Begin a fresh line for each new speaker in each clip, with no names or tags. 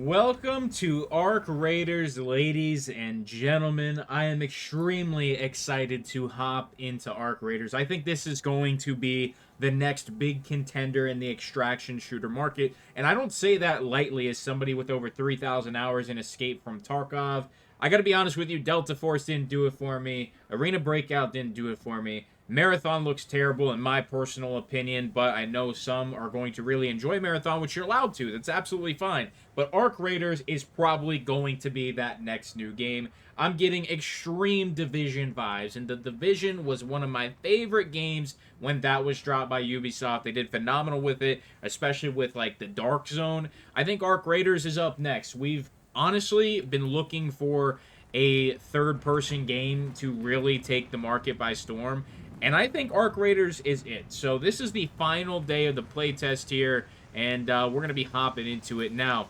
Welcome to Arc Raiders, ladies and gentlemen. I am extremely excited to hop into Arc Raiders. I think this is going to be the next big contender in the extraction shooter market. And I don't say that lightly as somebody with over 3,000 hours in Escape from Tarkov. I gotta be honest with you, Delta Force didn't do it for me. Arena Breakout didn't do it for me. Marathon looks terrible in my personal opinion, but I know some are going to really enjoy Marathon, which you're allowed to. That's absolutely fine. But Arc Raiders is probably going to be that next new game. I'm getting extreme Division vibes, and The Division was one of my favorite games when that was dropped by Ubisoft. They did phenomenal with it, especially with like the Dark Zone. I think Arc Raiders is up next. We've honestly been looking for a third-person game to really take the market by storm. And I think Arc Raiders is it. So this is the final day of the playtest here, and we're going to be hopping into it now.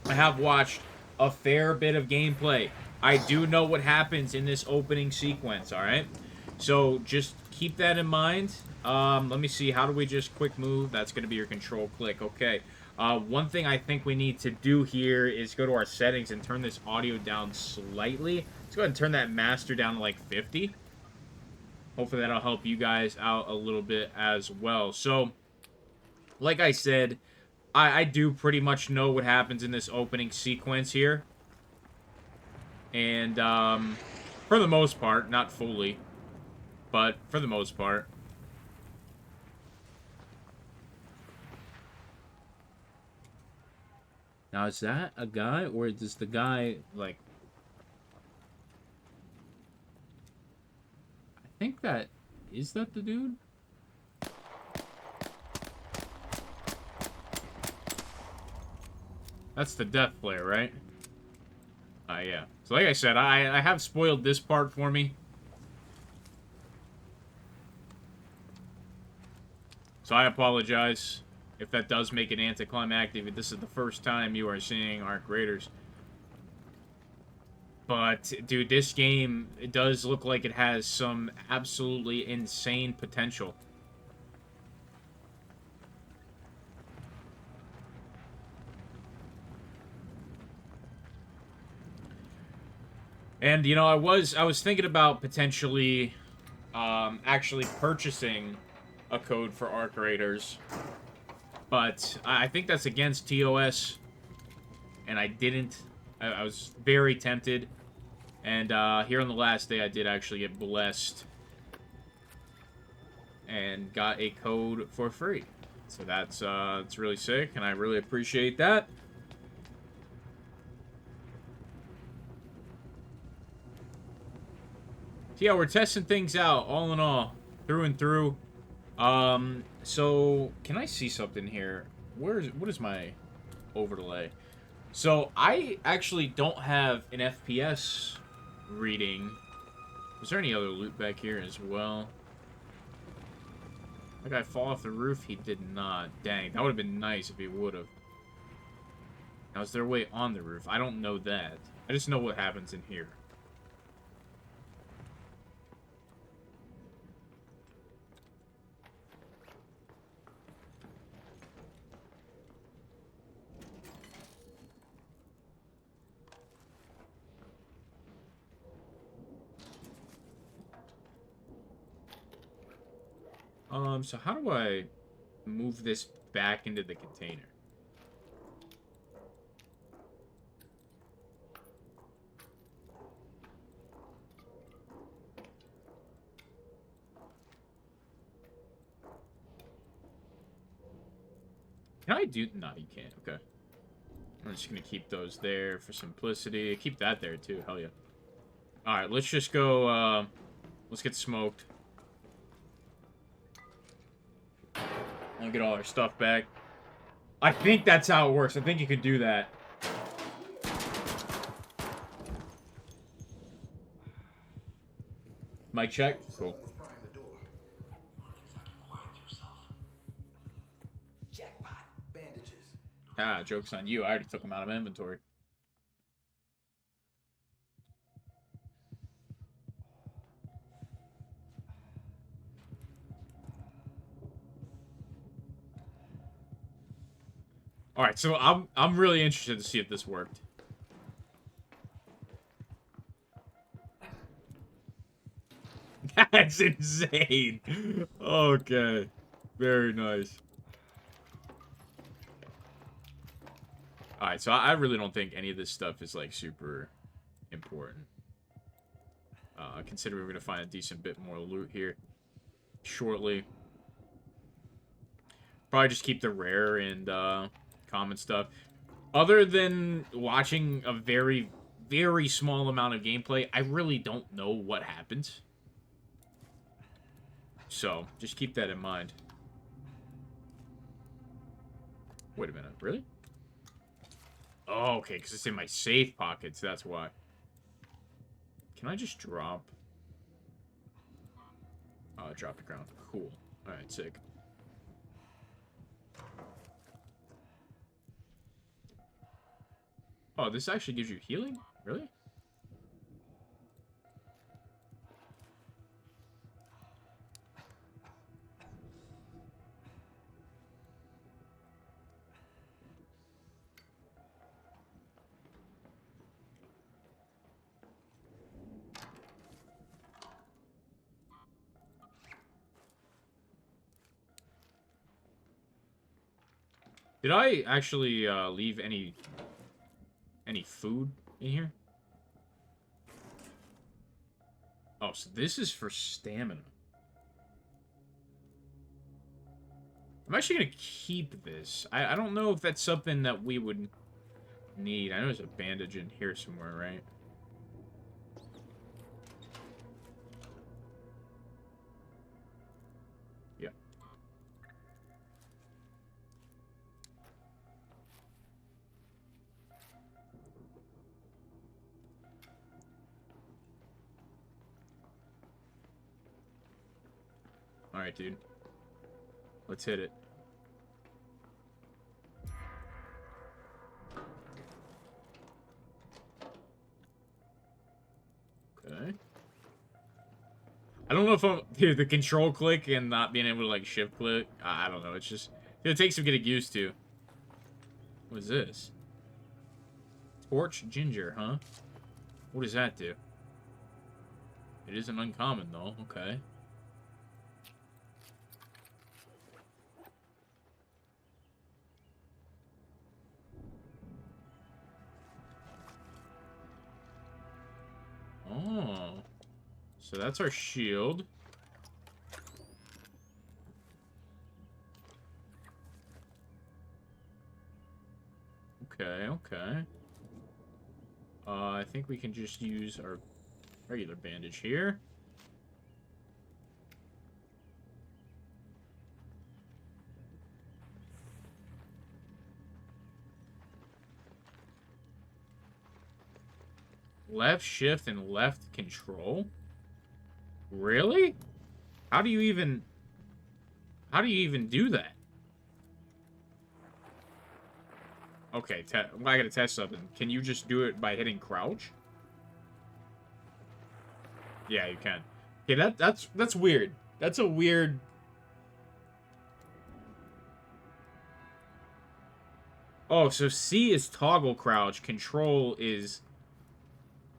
I have watched a fair bit of gameplay. I do know what happens in this opening sequence, alright? So just keep that in mind. Let me see, how do we just quick move? That's going to be your control click, okay. One thing I think we need to do here is go to our settings and turn this audio down slightly. Let's go ahead and turn that master down to like 50. Hopefully that'll help you guys out a little bit as well. So, like I said, I do pretty much know what happens in this opening sequence here. And, for the most part, not fully, but for the most part. Now, is that a guy, or does the guy, like... I think that... Is that the dude? That's the death player, right? Yeah. So like I said, I have spoiled this part for me. So I apologize if that does make it anticlimactic, if this is the first time you are seeing Arc Raiders. But, dude, this game, it does look like it has some absolutely insane potential. And, you know, I was thinking about potentially actually purchasing a code for Arc Raiders. But I think that's against TOS. And I didn't. I was very tempted. And here on the last day, I did actually get blessed. And got a code for free. So that's it's really sick, and I really appreciate that. So yeah, we're testing things out, all in all, through and through. So can I see something here? What is my overlay? So I actually don't have an FPS reading. Was there any other loot back here as well? That guy fall off the roof? He did not. Dang, that would have been nice if he would have. Now, is there a way on the roof? I don't know that. I just know what happens in here. So how do I move this back into the container? Can I do... No, you can't. Okay. I'm just going to keep those there for simplicity. Keep that there, too. Hell yeah. Alright, let's just go, let's get smoked. I'll get all our stuff back. I think that's how it works. I think you could do that. Mic check? Cool. Ah, joke's on you. I already took them out of inventory. All right, so I'm really interested to see if this worked. That's insane. Okay. Very nice. Alright, so I really don't think any of this stuff is, like, super important. Considering we're going to find a decent bit more loot here shortly. Probably just keep the rare and common stuff. Other than watching a very, very small amount of gameplay, I really don't know what happens. So, just keep that in mind. Wait a minute, really? Oh, okay, because it's in my safe pockets, that's why. Can I just drop? Drop the ground. Cool. Alright, sick. Oh, this actually gives you healing? Really? Did I actually leave any food in here? Oh, so this is for stamina. I'm actually gonna keep this. I don't know if that's something that we would need. I know there's a bandage in here somewhere, right? Yeah. Alright, dude. Let's hit it. Okay. I don't know if I'm... Dude, the control click and not being able to, like, shift click. I don't know. It's just... It takes some getting used to. What is this? Torch ginger, huh? What does that do? It isn't uncommon, though. Okay. Oh. So that's our shield. Okay, okay. I think we can just use our regular bandage here. Left shift and left control? Really? How do you even do that? Okay, I gotta test something. Can you just do it by hitting crouch? Yeah, you can. Okay, that's weird. That's a weird... Oh, so C is toggle crouch. Control is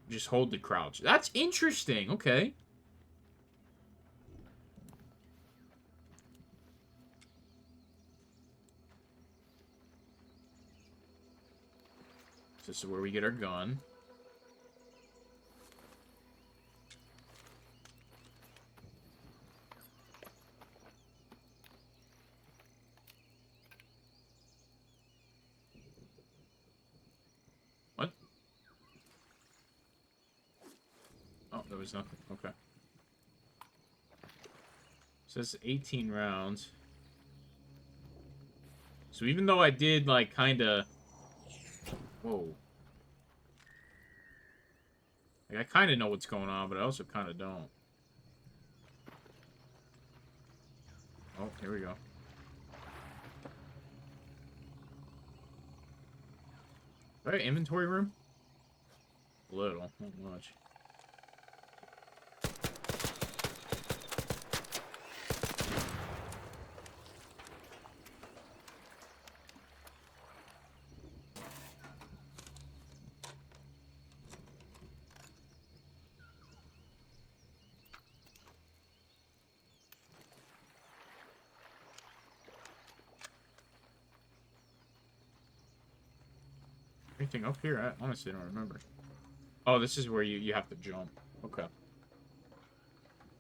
just hold the crouch. That's interesting. Okay. So this is where we get our gun. What? Oh, there was nothing. Okay. So that's 18 rounds. So even though I did, like, kind of... Whoa. Like, I kind of know what's going on, but I also kind of don't. Oh, here we go. Alright, inventory room? A little, not much. Anything up here? I honestly don't remember. Oh, this is where you have to jump. Okay.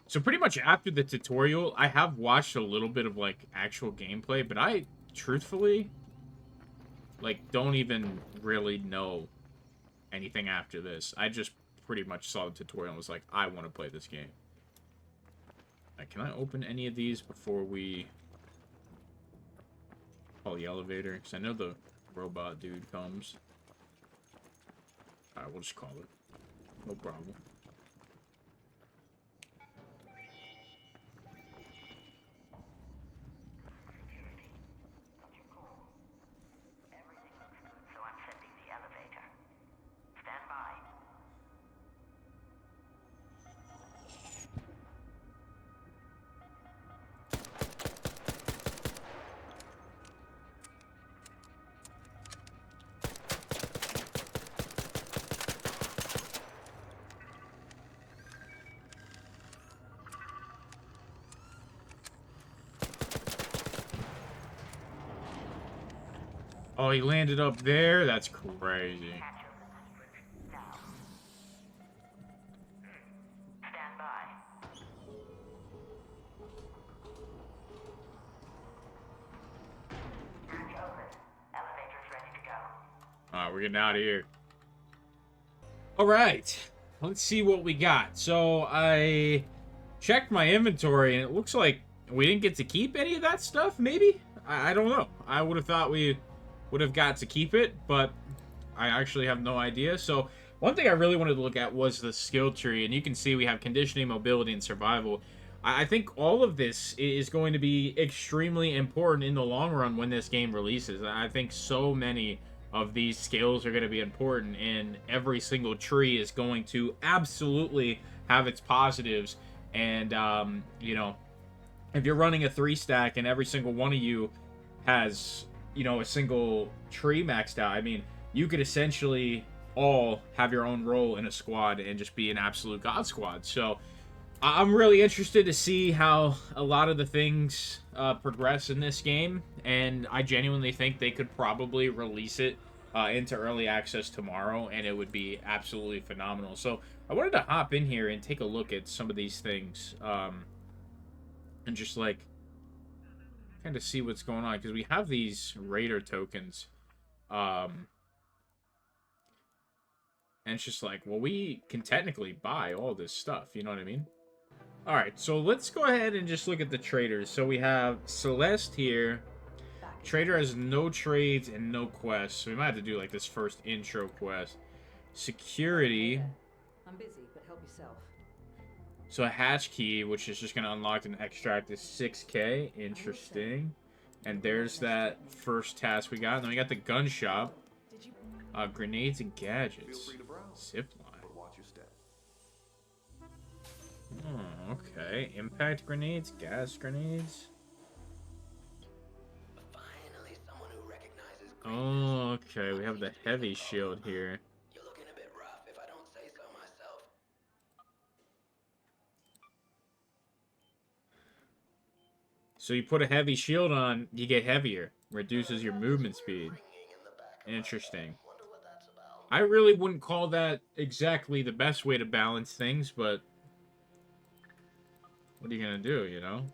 So pretty much after the tutorial, I have watched a little bit of, like, actual gameplay, but I, truthfully, like, don't even really know anything after this. I just pretty much saw the tutorial and was like, I want to play this game. Right, can I open any of these before we call the elevator? Because I know the robot dude comes. Alright, we'll just call it. No problem. Oh, he landed up there? That's crazy. Alright, we're getting out of here. Alright, let's see what we got. So, I checked my inventory, and it looks like we didn't get to keep any of that stuff, maybe? I don't know. I would have thought we would have got to keep it, but I actually have no idea. So, one thing I really wanted to look at was the skill tree, and you can see we have conditioning, mobility, and survival. I think all of this is going to be extremely important in the long run when this game releases. I think so many of these skills are going to be important, and every single tree is going to absolutely have its positives. And, you know, if you're running a 3-stack and every single one of you has, you know, a single tree maxed out, I mean, you could essentially all have your own role in a squad and just be an absolute god squad. So I'm really interested to see how a lot of the things progress in this game, and I genuinely think they could probably release it into early access tomorrow, and it would be absolutely phenomenal. So I wanted to hop in here and take a look at some of these things, and just, like, kind of see what's going on, because we have these Raider tokens, and it's just like, well, we can technically buy all this stuff, you know what I mean? Alright, so let's go ahead and just look at the traders. So we have Celeste here. Trader has no trades and no quests, so we might have to do, like, this first intro quest. Security.
I'm busy, but help yourself.
So a hatch key, which is just going to unlock and extract, is 6K. Interesting. And there's that first task we got. And then we got the gun shop. Grenades and gadgets. Zip line. Oh, okay. Impact grenades, gas grenades.
Finally, someone who recognizes.
Oh, okay. We have the heavy shield here.
You're looking a bit rough, if I don't say so myself.
So you put a heavy shield on, you get heavier. Reduces your movement speed. Interesting. I really wouldn't call that exactly the best way to balance things, but what are you going to do, you know?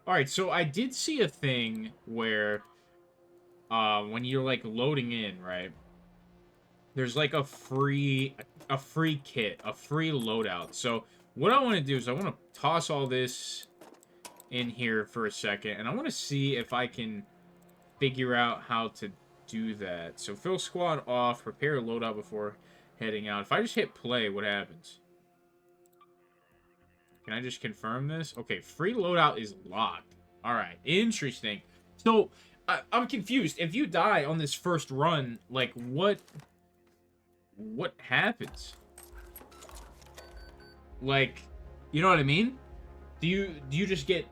Alright, so I did see a thing where when you're, like, loading in, right? There's, like, a free kit, a free loadout. So what I want to do is I want to toss all this in here for a second, and I want to see if I can figure out how to do that. So fill squad off, prepare a loadout before heading out. If I just hit play, what happens? Can I just confirm this? Okay, free loadout is locked. Alright, interesting. So, I'm confused. If you die on this first run, like, what happens? Like, you know what I mean? Do you just get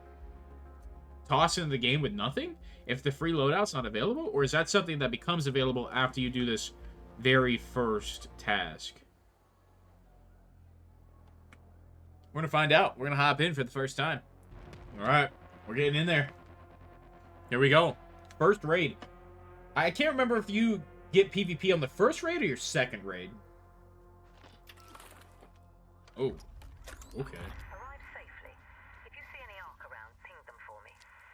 tossed into the game with nothing if the free loadout's not available? Or is that something that becomes available after you do this very first task? We're gonna find out. We're gonna hop in for the first time. Alright, we're getting in there. Here we go. First raid. I can't remember if you get PvP on the first raid or your second raid? Oh, okay.
Arrive safely. If you see any arc around, ping them for me,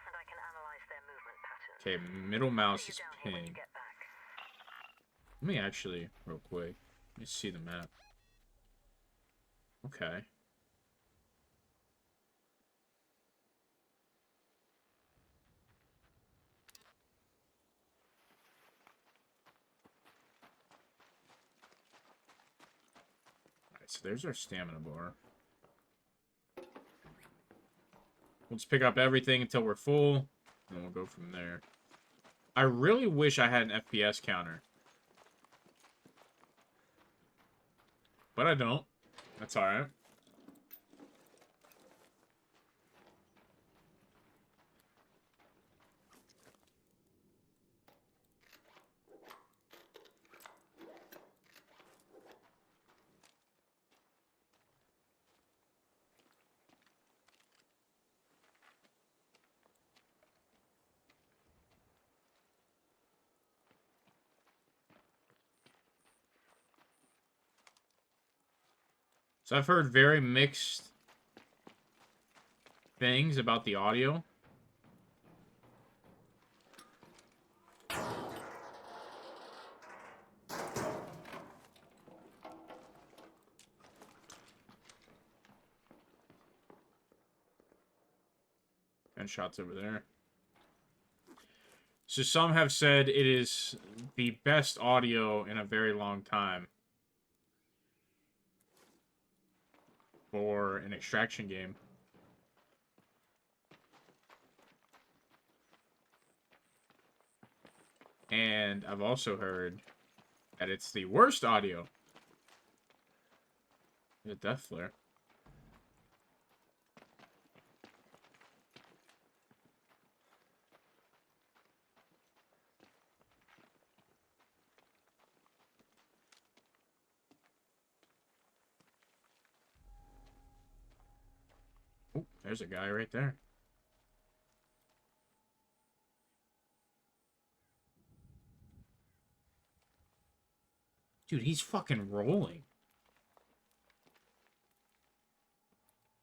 and I can analyze their movement patterns.
Okay, middle mouse
See
is
you down here when you
ping.
get back.
Let me actually, real quick, let me see the map. Okay. Alright, so there's our stamina bar. We'll just pick up everything until we're full, and we'll go from there. I really wish I had an FPS counter. But I don't. That's alright. So I've heard very mixed things about the audio. Gunshots over there. So some have said it is the best audio in a very long time for an extraction game. And I've also heard that it's the worst audio. The death flare. Oh, there's a guy right there. Dude, he's fucking rolling.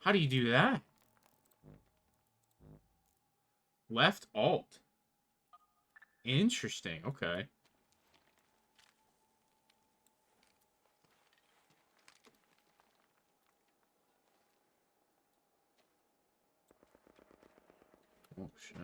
How do you do that? Left alt. Interesting. Okay. Oh, shit.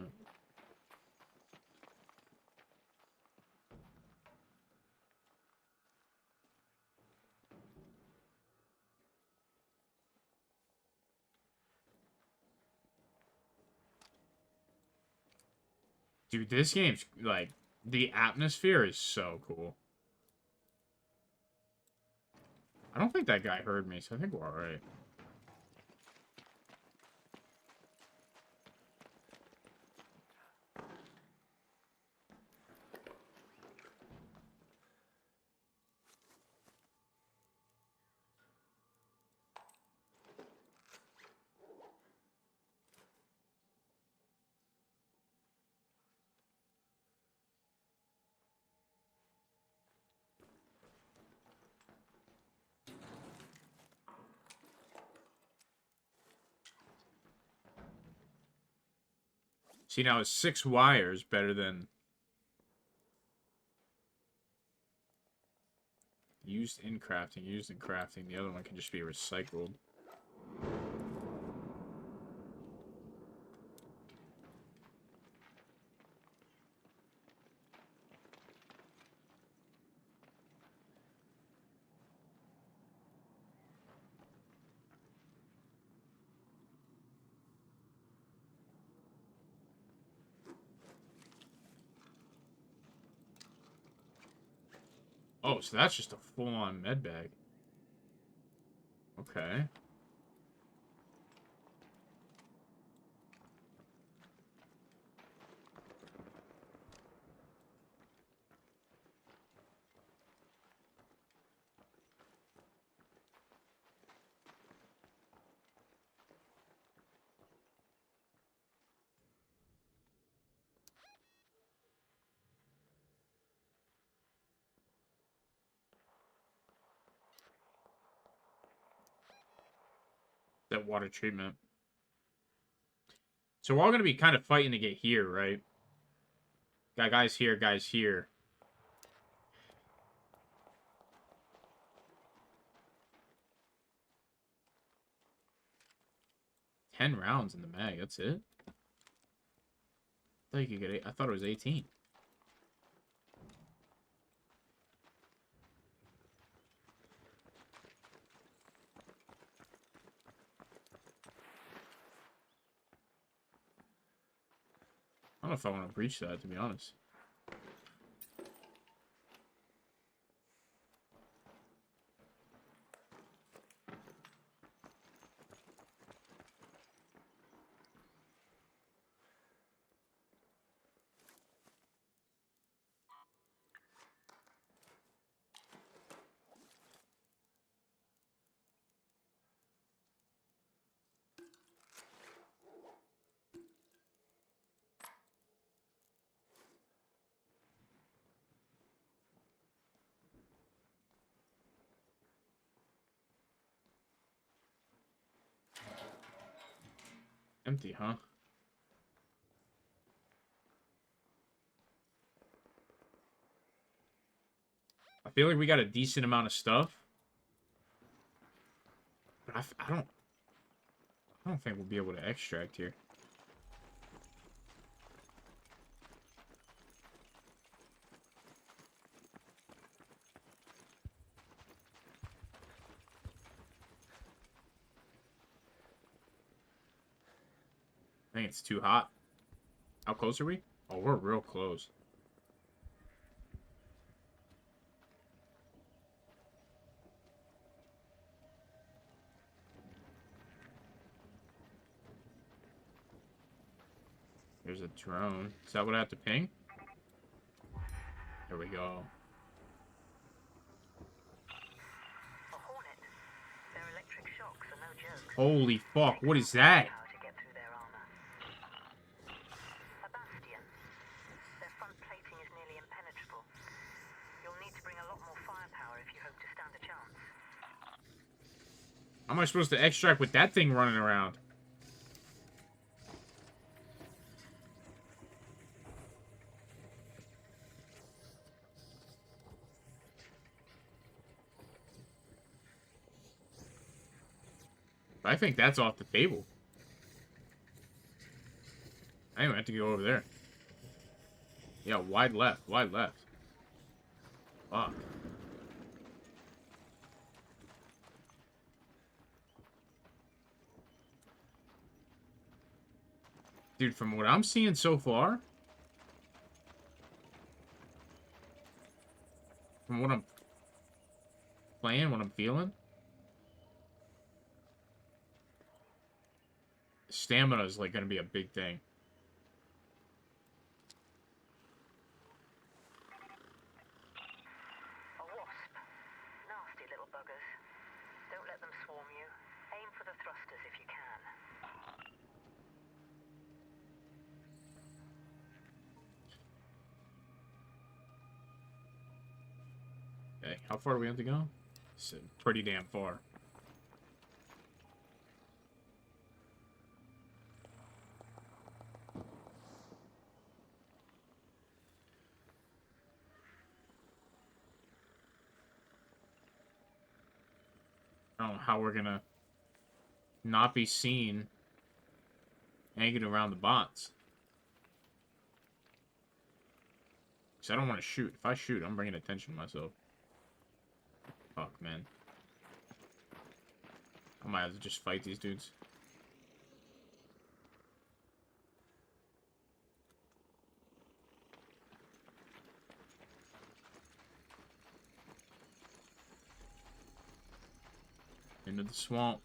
Dude, this game's, like, the atmosphere is so cool. I don't think that guy heard me, so I think we're alright. See, now it's 6 wires better than used in crafting. Used in crafting. The other one can just be recycled. Oh, so that's just a full-on med bag. Okay. that water treatment. So we're all going to be kind of fighting to get here, right? Got guys here, guys here. Ten rounds in the mag, that's it? I thought you could get I thought it was 18. I don't know if I want to breach that, to be honest. Empty, huh? I feel like we got a decent amount of stuff. But I don't think we'll be able to extract here. I think it's too hot. How close are we? Oh, we're real close. There's a drone. Is that what I have to ping? There we go.
A Hornet. Their electric shocks are no joke.
Holy fuck, what is that?
Power to get through their armor. A bastion. Their front plating is nearly impenetrable. You'll need to bring a lot more firepower if you hope to stand a chance.
How am I supposed to extract with that thing running around? I think that's off the table. I even have to go over there. Yeah, wide left, wide left. Fuck. Dude, from what I'm seeing so far, from what I'm playing, what I'm feeling, stamina is like gonna be a big thing.
A wasp. Nasty little buggers. Don't let them swarm you. Aim for the thrusters if you can.
Okay, how far do we have to go? It's pretty damn far. I don't know how we're gonna not be seen hanging around the bots. Because I don't want to shoot. If I shoot, I'm bringing attention to myself. Fuck, man. I might have to just fight these dudes. Into the swamp.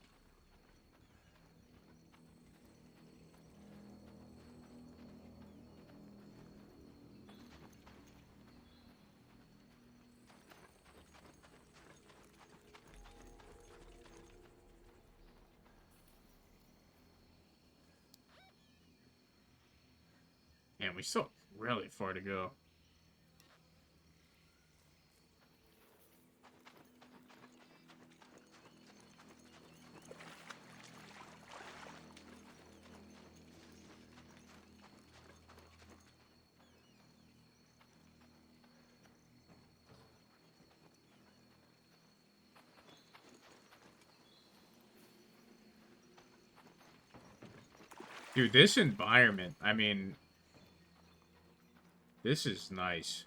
And we still have really far to go. Dude, this environment, I mean, this is nice.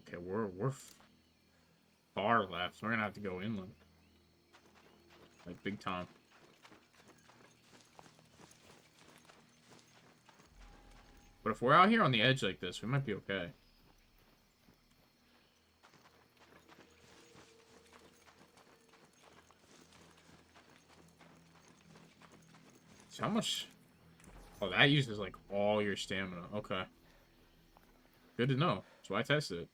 Okay, we're far left. We're gonna have to go inland. Like, big time. But if we're out here on the edge like this, we might be okay. So how much... Oh, that uses, like, all your stamina. Okay. Good to know. That's why I tested it.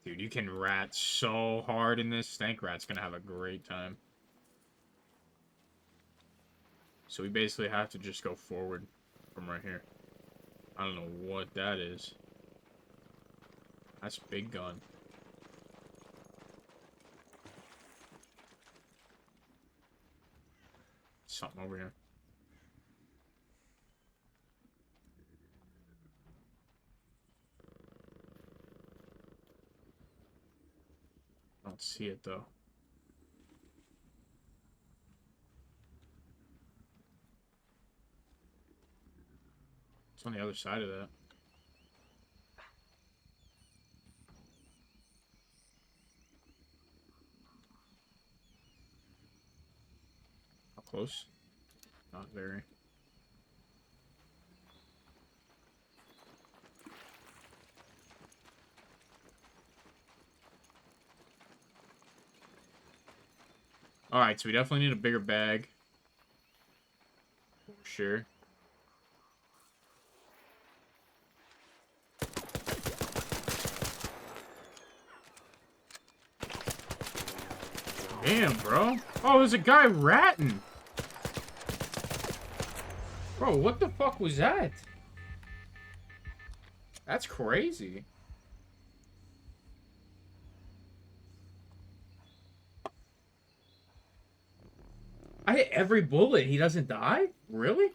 Dude, you can rat so hard in this. Stank Rat's gonna have a great time. So we basically have to just go forward from right here. I don't know what that is. That's big gun. Something over here. I don't see it though. It's on the other side of that. How close? Not very. Alright, so we definitely need a bigger bag. For sure. Damn, bro. Oh, there's a guy ratting. Bro, what the fuck was that? That's crazy. I hit every bullet. He doesn't die? Really?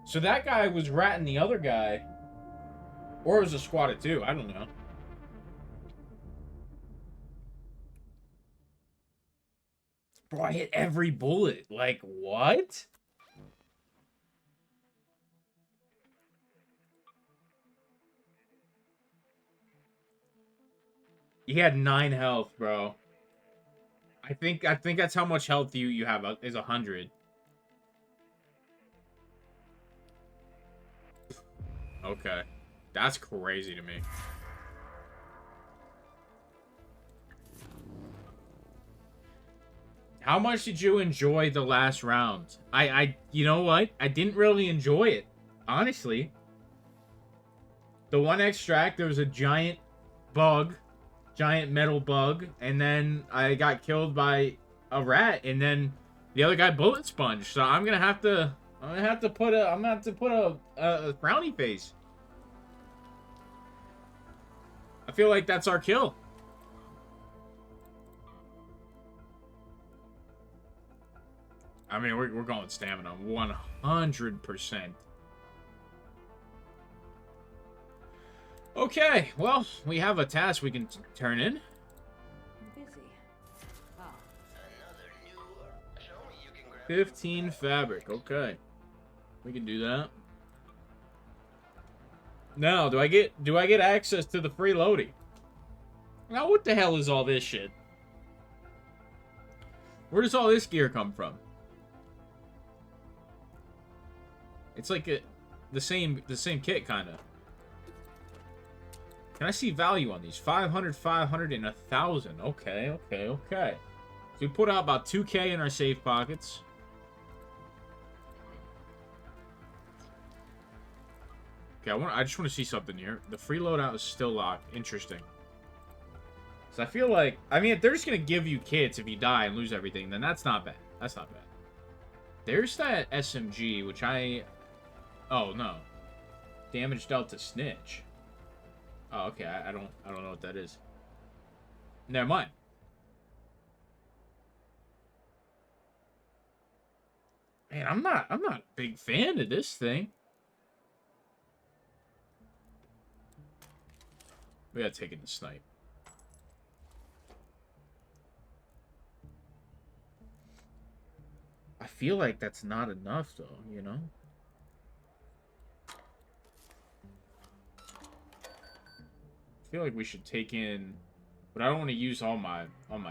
So that guy was ratting the other guy. Or it was a squad of two. I don't know. Bro, I hit every bullet. Like, what? He had 9 health, bro. I think that's how much health you have is 100. Okay. That's crazy to me. How much did you enjoy the last round? You know what? I didn't really enjoy it. Honestly. The one extract, there was a giant bug. Giant metal bug. And then I got killed by a rat. And then the other guy bullet sponged. So I'm gonna have to put a frowny face. I feel like that's our kill. I mean, we're going stamina 100%. Okay, well, we have a task we can turn in.
I'm busy. Ah,
Another new. Show me you can grab.
15 fabric. Okay, we can do that. Now, do I get access to the free loading? Now, what the hell is all this shit? Where does all this gear come from? It's like the same kit, kind of. Can I see value on these? 500, 500, and 1,000. Okay, okay, okay. So we put out about 2K in our safe pockets. Okay, I just want to see something here. The free loadout is still locked. Interesting. So I feel like, I mean, if they're just going to give you kits if you die and lose everything, then that's not bad. That's not bad. There's that SMG, which oh, no. Damage dealt to Snitch. Oh, okay. I don't know what that is. Never mind. Man, I'm not a big fan of this thing. We gotta take it to snipe. I feel like that's not enough, though, you know? I feel like we should take in... But I don't want to use all my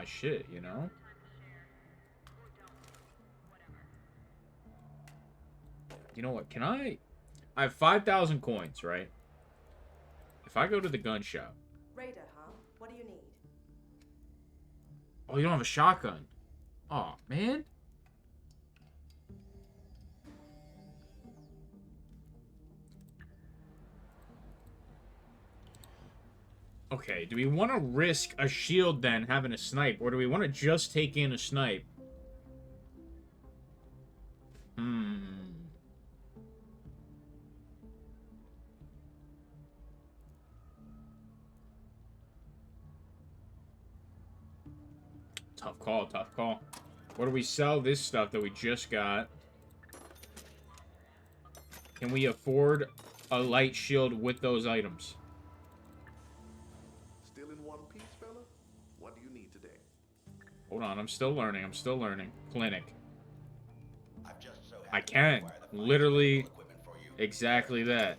shit, you know? You know what? Can I have 5,000 coins, right? If I go to the gun shop...
Raider, huh? What do you need?
Oh, you don't have a shotgun. Oh, man. Okay, do we want to risk a shield then, having a snipe? Or do we want to just take in a snipe? Tough call, tough call. What do we sell this stuff that we just got? Can we afford a light shield with those items?
Still in one piece, fella? What do you need today?
Hold on, I'm still learning. I'm still learning. Clinic.
I've just so
I
happened to
can.
acquire the finest
Literally
medical equipment for you.
exactly that.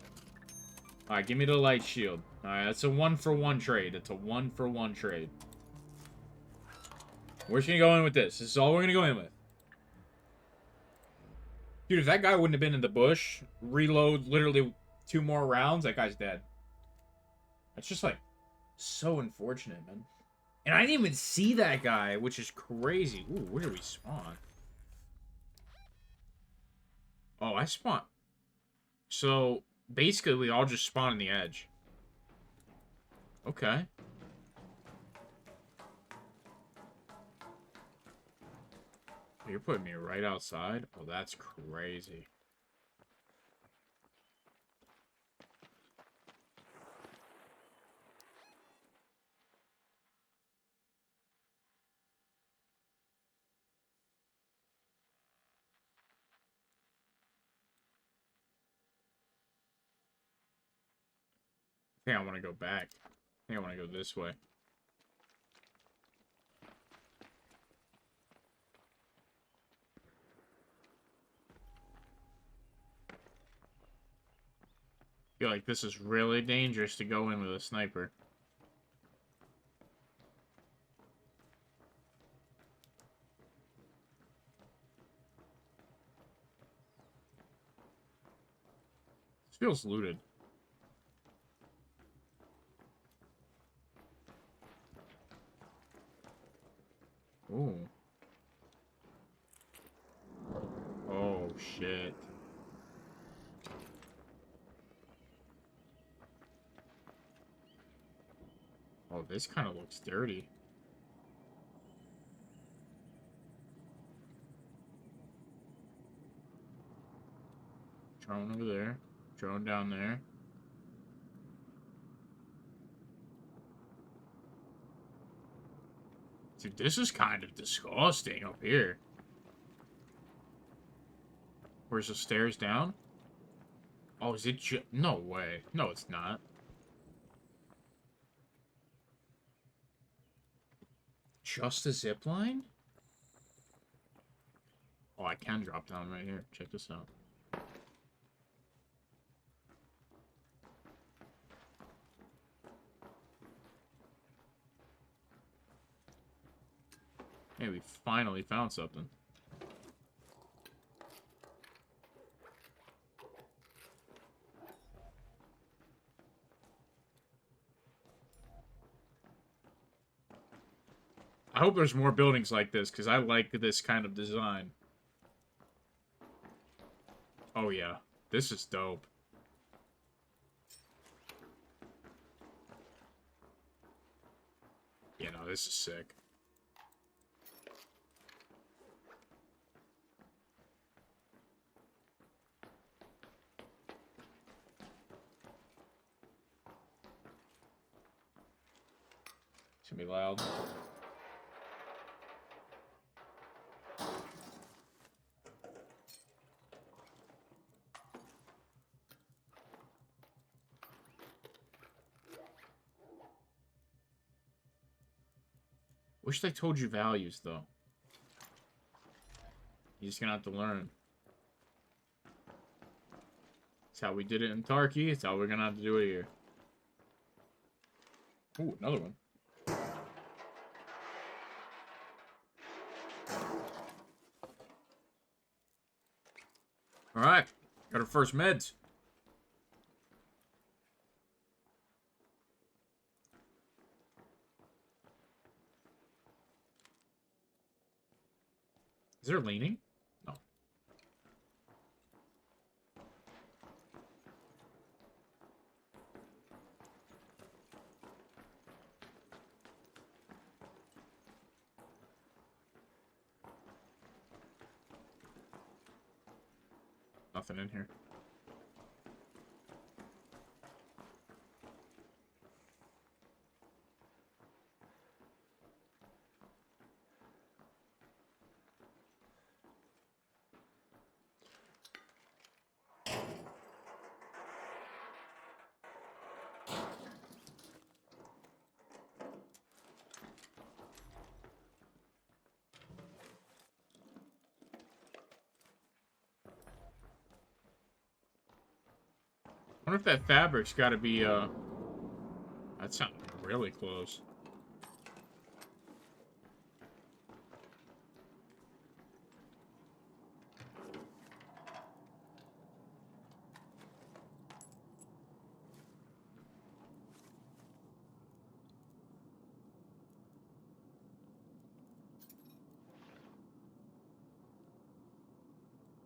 Alright, give me the light shield. Alright, that's a 1-for-1 trade. It's a 1-for-1 trade. We're just gonna go in with this. This is all we're gonna go in with. Dude, if that guy wouldn't have been in the bush, reload literally 2 more rounds, that guy's dead. That's just, like, so unfortunate, man. And I didn't even see that guy, which is crazy. Ooh, where did we spawn? Oh, I spawned. So, basically, we all just spawn in the edge. Okay. You're putting me right outside? Oh, that's crazy. I think I want to go back. I think I want to go this way. I feel like this is really dangerous to go in with a sniper. This feels looted. Ooh. Oh, shit. Oh, this kind of looks dirty. Drone over there. Drone down there. Dude, this is kind of disgusting up here. Where's the stairs down? Oh, is it no way. No, it's not. Just a zip line? Oh, I can drop down right here. Check this out. Hey, we finally found something. I hope there's more buildings like this, because I like this kind of design. Oh, yeah. This is dope. Yeah, no, this is sick. It's gonna be loud. Wish they told you values, though. You're just gonna have to learn. It's how we did it in Tarky. It's how we're gonna have to do it here. Ooh, another one. Alright. Got our first meds. Is there leaning? No. Nothing in here. I wonder if that fabric's gotta be, that sounds really close.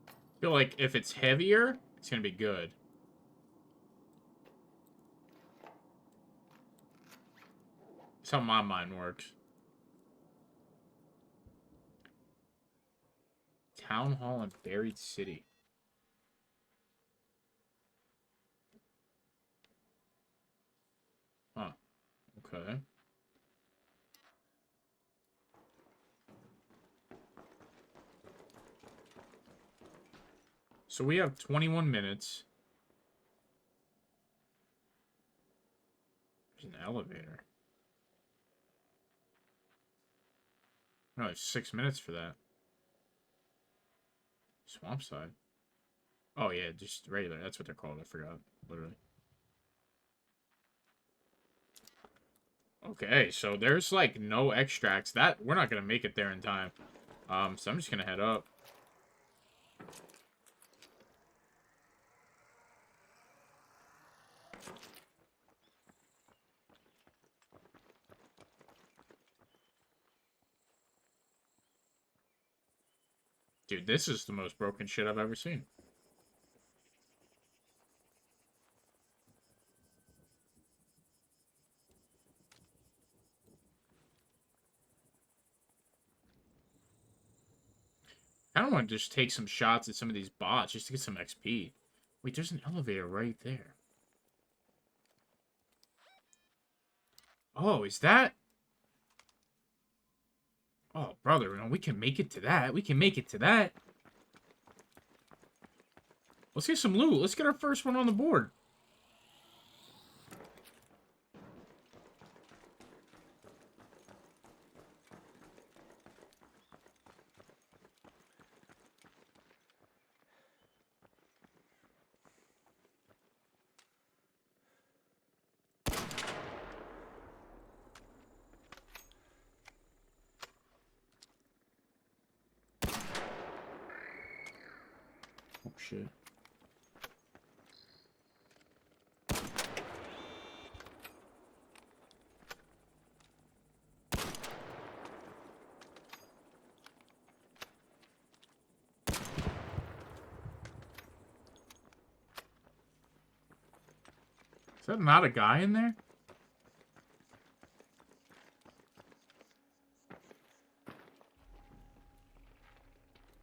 I feel like if it's heavier, it's gonna be good. That's how my mind works. Town Hall in Buried City. Huh. Okay. So we have 21 minutes. There's an elevator. No, it's 6 minutes for that. Swamp side. Oh yeah, just regular. That's what they're called. I forgot. Literally. Okay, so there's like no extracts. That we're not gonna make it there in time. So I'm just gonna head up. Dude, this is the most broken shit I've ever seen. I don't want to just take some shots at some of these bots just to get some XP. Wait, there's an elevator right there. Oh, is that? Oh, brother, no, we can make it to that. We can make it to that. Let's get some loot. Let's get our first one on the board. Oh, shit. that not a guy in there?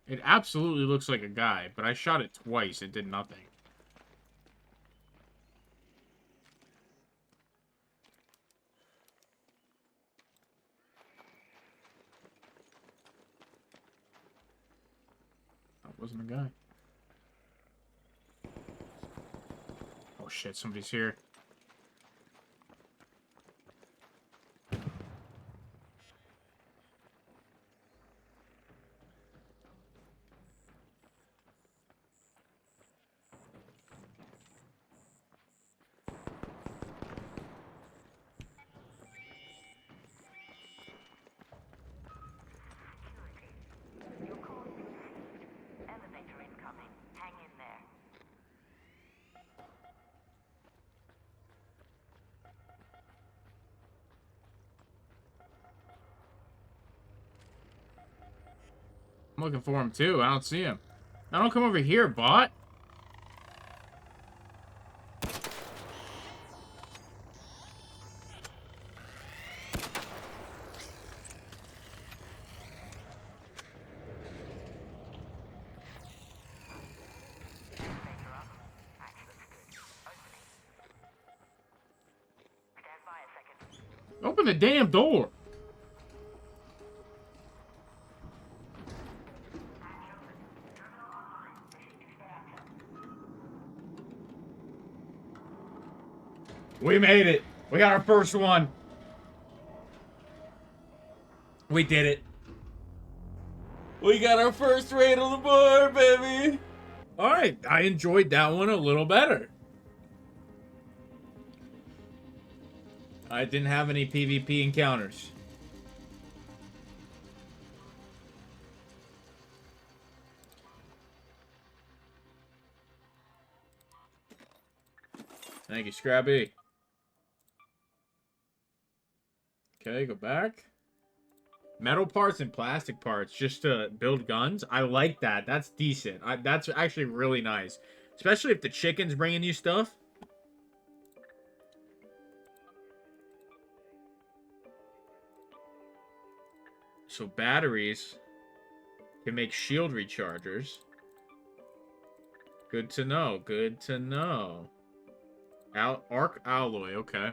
It absolutely looks like a guy, but I shot it twice. It did nothing. That wasn't a guy. Oh shit, somebody's here.
Your call is received. Elevator incoming. Hang in there.
I'm looking for him too. I don't see him. I don't come over here, bot.
Elevator up. Access good. Opening. Stand by a second.
Open the damn door. We made it. We got our first one. We did it. We got our first raid on the board, baby. All right, I enjoyed that one a little better. I didn't have any PvP encounters. Thank you, Scrappy. Okay, go back. Metal parts and plastic parts just to build guns. I like that. That's decent. That's actually really nice. Especially if the chicken's bringing you stuff. So batteries can make shield rechargers. Good to know. Good to know. Arc alloy. Okay.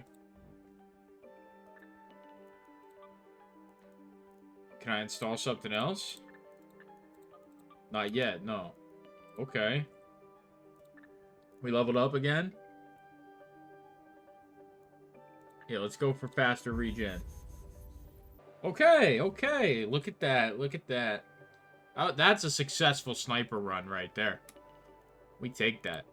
Can I install something else? Not yet, no. Okay. We leveled up again? Yeah, let's go for faster regen. Okay, okay. Look at that. Look at that. Oh, that's a successful sniper run right there. We take that.